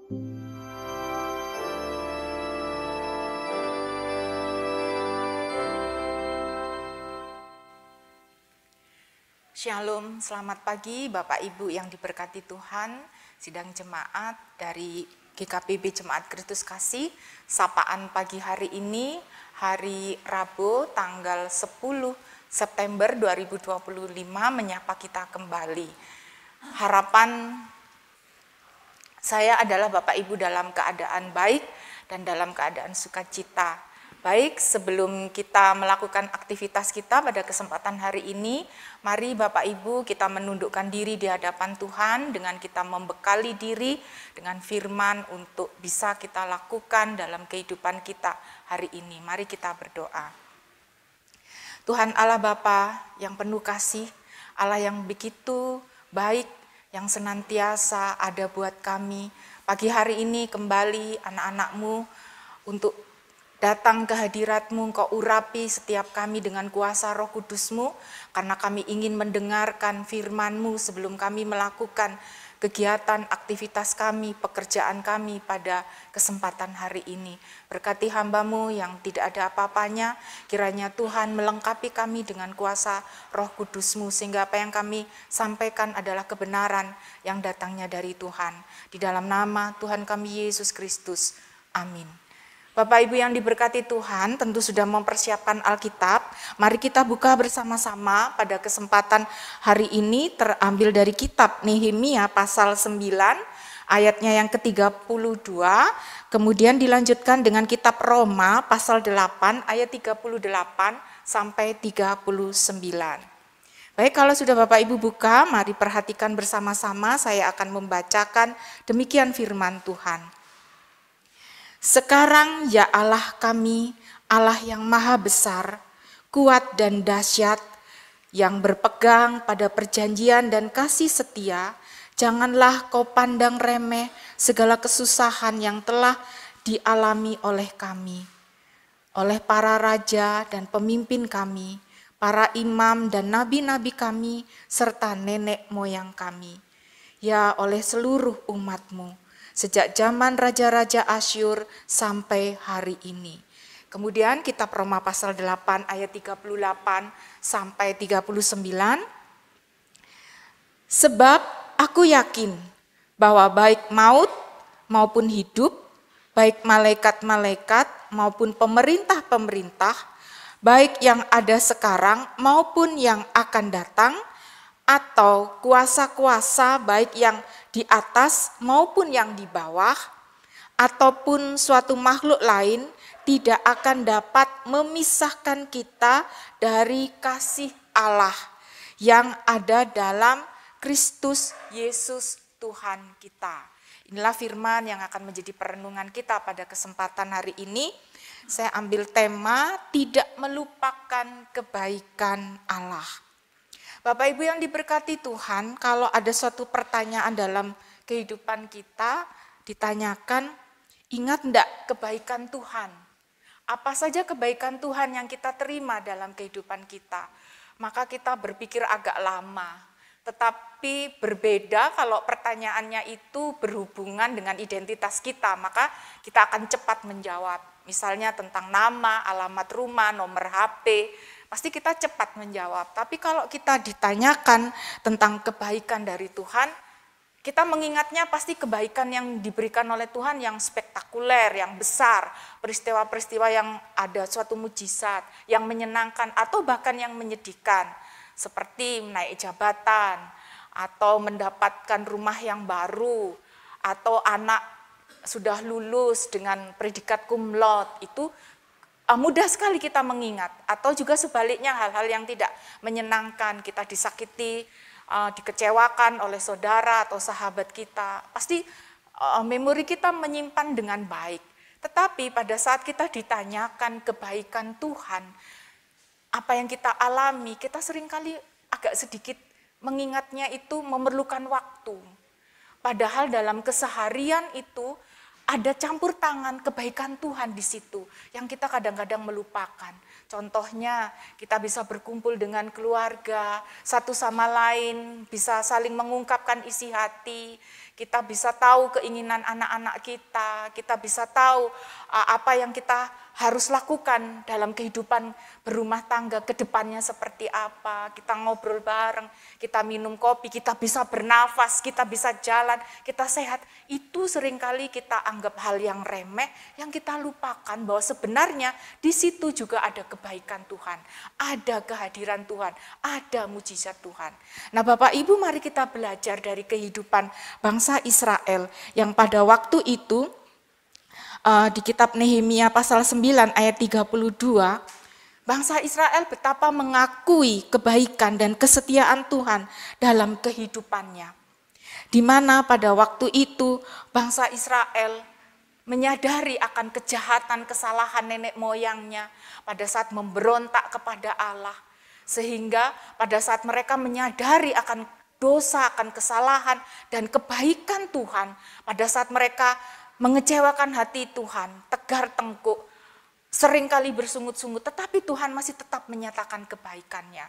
Shalom, selamat pagi Bapak Ibu yang diberkati Tuhan. Sidang jemaat dari GKPB Jemaat Kristus Kasih, sapaan pagi hari ini, hari Rabu tanggal 10 September 2025 menyapa kita kembali. Harapan saya adalah Bapak Ibu dalam keadaan baik dan dalam keadaan sukacita. Baik, sebelum kita melakukan aktivitas kita pada kesempatan hari ini, mari Bapak Ibu kita menundukkan diri di hadapan Tuhan dengan kita membekali diri dengan firman untuk bisa kita lakukan dalam kehidupan kita hari ini. Mari kita berdoa. Tuhan Allah Bapa yang penuh kasih, Allah yang begitu baik, yang senantiasa ada buat kami. Pagi hari ini kembali anak-anak-Mu untuk datang ke hadirat-Mu, Engkau urapi setiap kami dengan kuasa Roh Kudus-Mu, karena kami ingin mendengarkan firman-Mu sebelum kami melakukan kegiatan, aktivitas kami, pekerjaan kami pada kesempatan hari ini. Berkati hamba-Mu yang tidak ada apa-apanya, kiranya Tuhan melengkapi kami dengan kuasa Roh Kudus-Mu, sehingga apa yang kami sampaikan adalah kebenaran yang datangnya dari Tuhan. Di dalam nama Tuhan kami Yesus Kristus. Amin. Bapak Ibu yang diberkati Tuhan, tentu sudah mempersiapkan Alkitab. Mari kita buka bersama-sama pada kesempatan hari ini, terambil dari kitab Nehemia pasal 9, ayatnya yang ke-32, kemudian dilanjutkan dengan kitab Roma pasal 8, ayat 38 sampai 39. Baik, kalau sudah Bapak Ibu buka, mari perhatikan bersama-sama, saya akan membacakan demikian firman Tuhan. Sekarang ya Allah kami, Allah yang maha besar, kuat dan dahsyat, yang berpegang pada perjanjian dan kasih setia, janganlah kau pandang remeh segala kesusahan yang telah dialami oleh kami, oleh para raja dan pemimpin kami, para imam dan nabi-nabi kami, serta nenek moyang kami, ya oleh seluruh umat-Mu, sejak zaman raja-raja Asyur sampai hari ini. Kemudian kitab Roma pasal 8 ayat 38 sampai 39. Sebab aku yakin bahwa baik maut maupun hidup, baik malaikat-malaikat maupun pemerintah-pemerintah, baik yang ada sekarang maupun yang akan datang, atau kuasa-kuasa baik yang di atas maupun yang di bawah, ataupun suatu makhluk lain tidak akan dapat memisahkan kita dari kasih Allah yang ada dalam Kristus Yesus Tuhan kita. Inilah firman yang akan menjadi perenungan kita pada kesempatan hari ini. Saya ambil tema tidak melupakan kebaikan Allah. Bapak Ibu yang diberkati Tuhan, kalau ada suatu pertanyaan dalam kehidupan kita, ditanyakan, ingat enggak kebaikan Tuhan? Apa saja kebaikan Tuhan yang kita terima dalam kehidupan kita? Maka kita berpikir agak lama, tetapi berbeda kalau pertanyaannya itu berhubungan dengan identitas kita, maka kita akan cepat menjawab. Misalnya tentang nama, alamat rumah, nomor HP, pasti kita cepat menjawab. Tapi kalau kita ditanyakan tentang kebaikan dari Tuhan, kita mengingatnya pasti kebaikan yang diberikan oleh Tuhan yang spektakuler, yang besar, peristiwa-peristiwa yang ada suatu mujizat, yang menyenangkan atau bahkan yang menyedihkan, seperti naik jabatan, atau mendapatkan rumah yang baru, atau anak sudah lulus dengan predikat cum laude. Itu mudah sekali kita mengingat, atau juga sebaliknya hal-hal yang tidak menyenangkan, kita disakiti, dikecewakan oleh saudara atau sahabat kita, pasti memori kita menyimpan dengan baik. Tetapi pada saat kita ditanyakan kebaikan Tuhan, apa yang kita alami, kita seringkali agak sedikit mengingatnya itu memerlukan waktu. Padahal dalam keseharian itu ada campur tangan kebaikan Tuhan di situ yang kita kadang-kadang melupakan. Contohnya kita bisa berkumpul dengan keluarga, satu sama lain bisa saling mengungkapkan isi hati, kita bisa tahu keinginan anak-anak kita bisa tahu apa yang kita harus lakukan dalam kehidupan berumah tangga ke depannya seperti apa. Kita ngobrol bareng, kita minum kopi, kita bisa bernafas, kita bisa jalan, kita sehat. Itu seringkali kita anggap hal yang remeh, yang kita lupakan bahwa sebenarnya di situ juga ada kebaikan Tuhan, ada kehadiran Tuhan, ada mujizat Tuhan. Nah Bapak Ibu, mari kita belajar dari kehidupan bangsa Israel yang pada waktu itu di kitab Nehemia pasal 9 ayat 32, bangsa Israel betapa mengakui kebaikan dan kesetiaan Tuhan dalam kehidupannya. Di mana pada waktu itu bangsa Israel menyadari akan kejahatan, kesalahan nenek moyangnya pada saat memberontak kepada Allah. Sehingga pada saat mereka menyadari akan dosa, akan kesalahan dan kebaikan Tuhan, pada saat mereka mengecewakan hati Tuhan, tegar tengkuk, seringkali bersungut-sungut, tetapi Tuhan masih tetap menyatakan kebaikannya.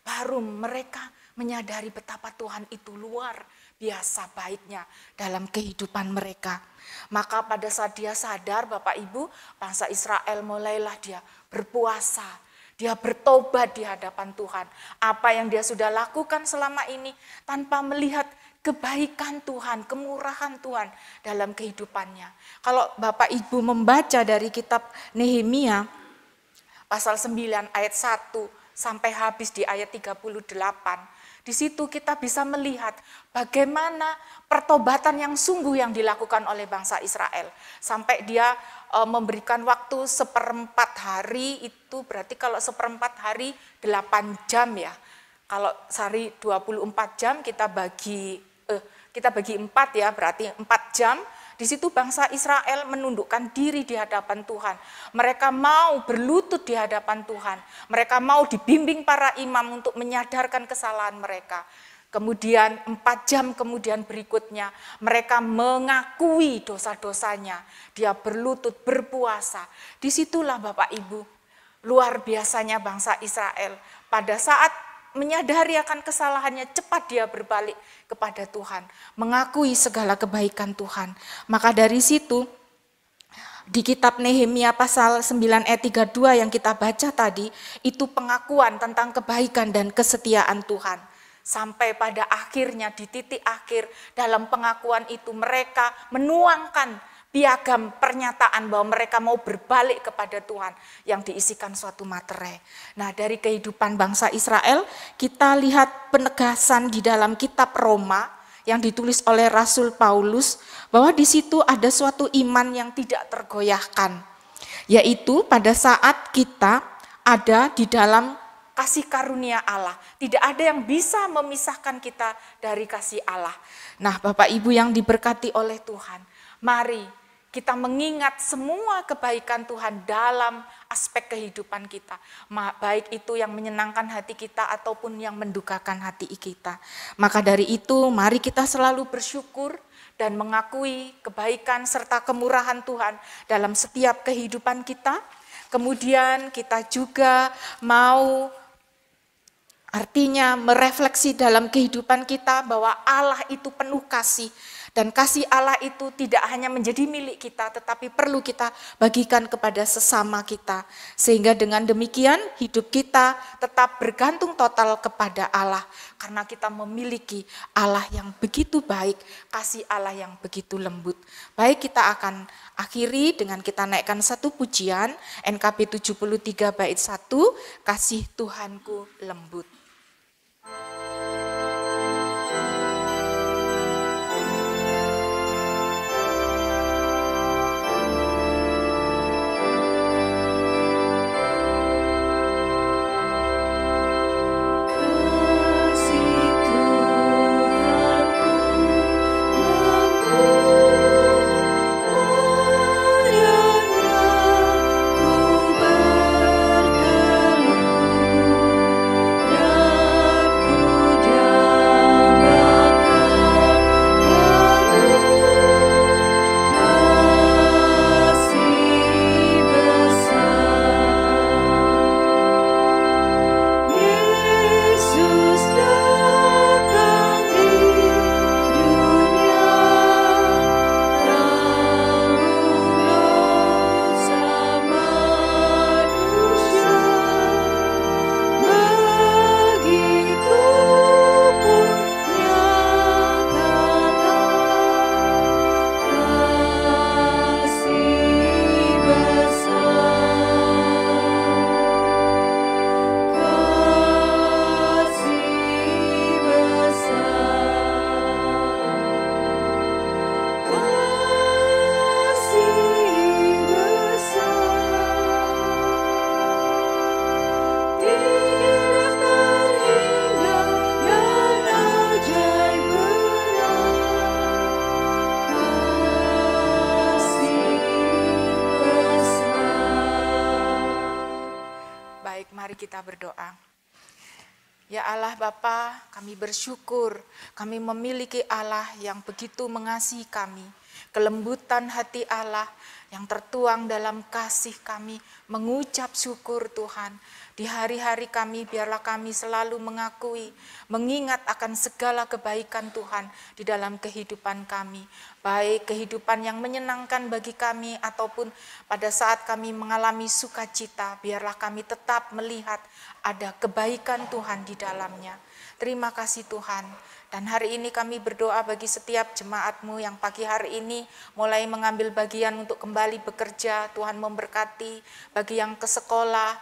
Baru mereka menyadari betapa Tuhan itu luar biasa baiknya dalam kehidupan mereka. Maka pada saat dia sadar, Bapak Ibu, bangsa Israel mulailah dia berpuasa, dia bertobat di hadapan Tuhan. Apa yang dia sudah lakukan selama ini tanpa melihat kebaikan Tuhan, kemurahan Tuhan dalam kehidupannya. Kalau Bapak Ibu membaca dari kitab Nehemia pasal 9 ayat 1 sampai habis di ayat 38, di situ kita bisa melihat bagaimana pertobatan yang sungguh yang dilakukan oleh bangsa Israel. Sampai dia memberikan waktu 1/4 hari, itu berarti kalau 1/4 hari 8 jam ya. Kalau sehari 24 jam kita bagi 4 ya, berarti 4 jam. Di situ bangsa Israel menundukkan diri di hadapan Tuhan. Mereka mau berlutut di hadapan Tuhan. Mereka mau dibimbing para imam untuk menyadarkan kesalahan mereka. Kemudian 4 jam kemudian berikutnya mereka mengakui dosa-dosanya. Dia berlutut, berpuasa. Disitulah Bapak Ibu, luar biasanya bangsa Israel. Pada saat menyadari akan kesalahannya, cepat dia berbalik kepada Tuhan, mengakui segala kebaikan Tuhan. Maka dari situ, di kitab Nehemia pasal 9 ayat 32 yang kita baca tadi, itu pengakuan tentang kebaikan dan kesetiaan Tuhan. Sampai pada akhirnya, di titik akhir, dalam pengakuan itu mereka menuangkan piagam pernyataan bahwa mereka mau berbalik kepada Tuhan yang diisikan suatu materai. Nah, dari kehidupan bangsa Israel, kita lihat penegasan di dalam kitab Roma yang ditulis oleh Rasul Paulus, bahwa di situ ada suatu iman yang tidak tergoyahkan, yaitu pada saat kita ada di dalam kasih karunia Allah. Tidak ada yang bisa memisahkan kita dari kasih Allah. Nah, Bapak Ibu yang diberkati oleh Tuhan, mari kita mengingat semua kebaikan Tuhan dalam aspek kehidupan kita. Baik itu yang menyenangkan hati kita ataupun yang mendukakan hati kita. Maka dari itu mari kita selalu bersyukur dan mengakui kebaikan serta kemurahan Tuhan dalam setiap kehidupan kita. Kemudian kita juga mau artinya merefleksi dalam kehidupan kita bahwa Allah itu penuh kasih. Dan kasih Allah itu tidak hanya menjadi milik kita, tetapi perlu kita bagikan kepada sesama kita. Sehingga dengan demikian hidup kita tetap bergantung total kepada Allah. Karena kita memiliki Allah yang begitu baik, kasih Allah yang begitu lembut. Baik, kita akan akhiri dengan kita naikkan satu pujian, NKB 73 bait 1, Kasih Tuhanku Lembut. Ku kita berdoa. Ya Allah Bapa, kami bersyukur kami memiliki Allah yang begitu mengasihi kami. Kelembutan hati Allah yang tertuang dalam kasih kami mengucap syukur Tuhan. Di hari-hari kami biarlah kami selalu mengakui, mengingat akan segala kebaikan Tuhan di dalam kehidupan kami. Baik kehidupan yang menyenangkan bagi kami ataupun pada saat kami mengalami sukacita, biarlah kami tetap melihat ada kebaikan Tuhan di dalamnya. Terima kasih Tuhan. Dan hari ini kami berdoa bagi setiap jemaat-Mu yang pagi hari ini mulai mengambil bagian untuk kembali bekerja. Tuhan memberkati bagi yang ke sekolah,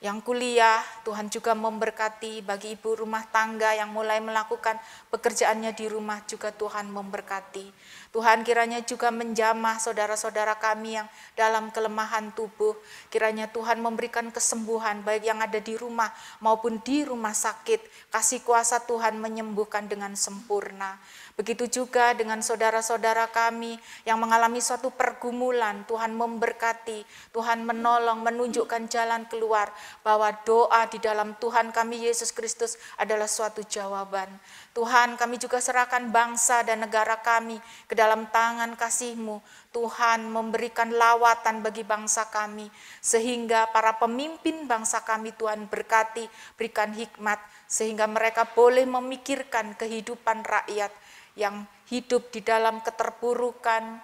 yang kuliah, Tuhan juga memberkati bagi ibu rumah tangga yang mulai melakukan pekerjaannya di rumah juga Tuhan memberkati. Tuhan kiranya juga menjamah saudara-saudara kami yang dalam kelemahan tubuh. Kiranya Tuhan memberikan kesembuhan baik yang ada di rumah maupun di rumah sakit. Kasih kuasa Tuhan menyembuhkan dengan sempurna. Begitu juga dengan saudara-saudara kami yang mengalami suatu pergumulan, Tuhan memberkati, Tuhan menolong, menunjukkan jalan keluar, bahwa doa di dalam Tuhan kami Yesus Kristus adalah suatu jawaban. Tuhan, kami juga serahkan bangsa dan negara kami ke dalam tangan kasih-Mu. Tuhan memberikan lawatan bagi bangsa kami, sehingga para pemimpin bangsa kami Tuhan berkati, berikan hikmat, sehingga mereka boleh memikirkan kehidupan rakyat yang hidup di dalam keterpurukan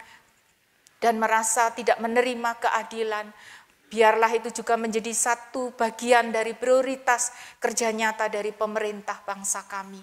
dan merasa tidak menerima keadilan. Biarlah itu juga menjadi satu bagian dari prioritas kerja nyata dari pemerintah bangsa kami.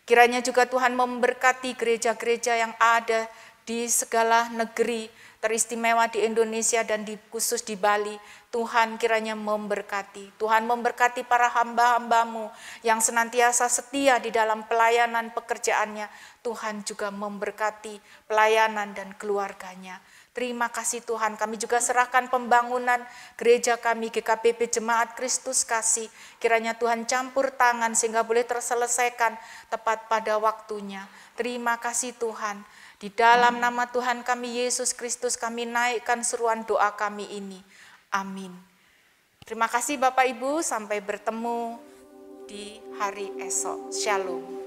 Kiranya juga Tuhan memberkati gereja-gereja yang ada di segala negeri, teristimewa di Indonesia dan khusus di Bali. Tuhan kiranya memberkati. Tuhan memberkati para hamba-hamba-Mu yang senantiasa setia di dalam pelayanan pekerjaannya. Tuhan juga memberkati pelayanan dan keluarganya. Terima kasih Tuhan, kami juga serahkan pembangunan gereja kami GKPP Jemaat Kristus Kasih. Kiranya Tuhan campur tangan sehingga boleh terselesaikan tepat pada waktunya. Terima kasih Tuhan. Di dalam nama Tuhan kami Yesus Kristus kami naikkan seruan doa kami ini. Amin. Terima kasih Bapak Ibu, sampai bertemu di hari esok. Shalom.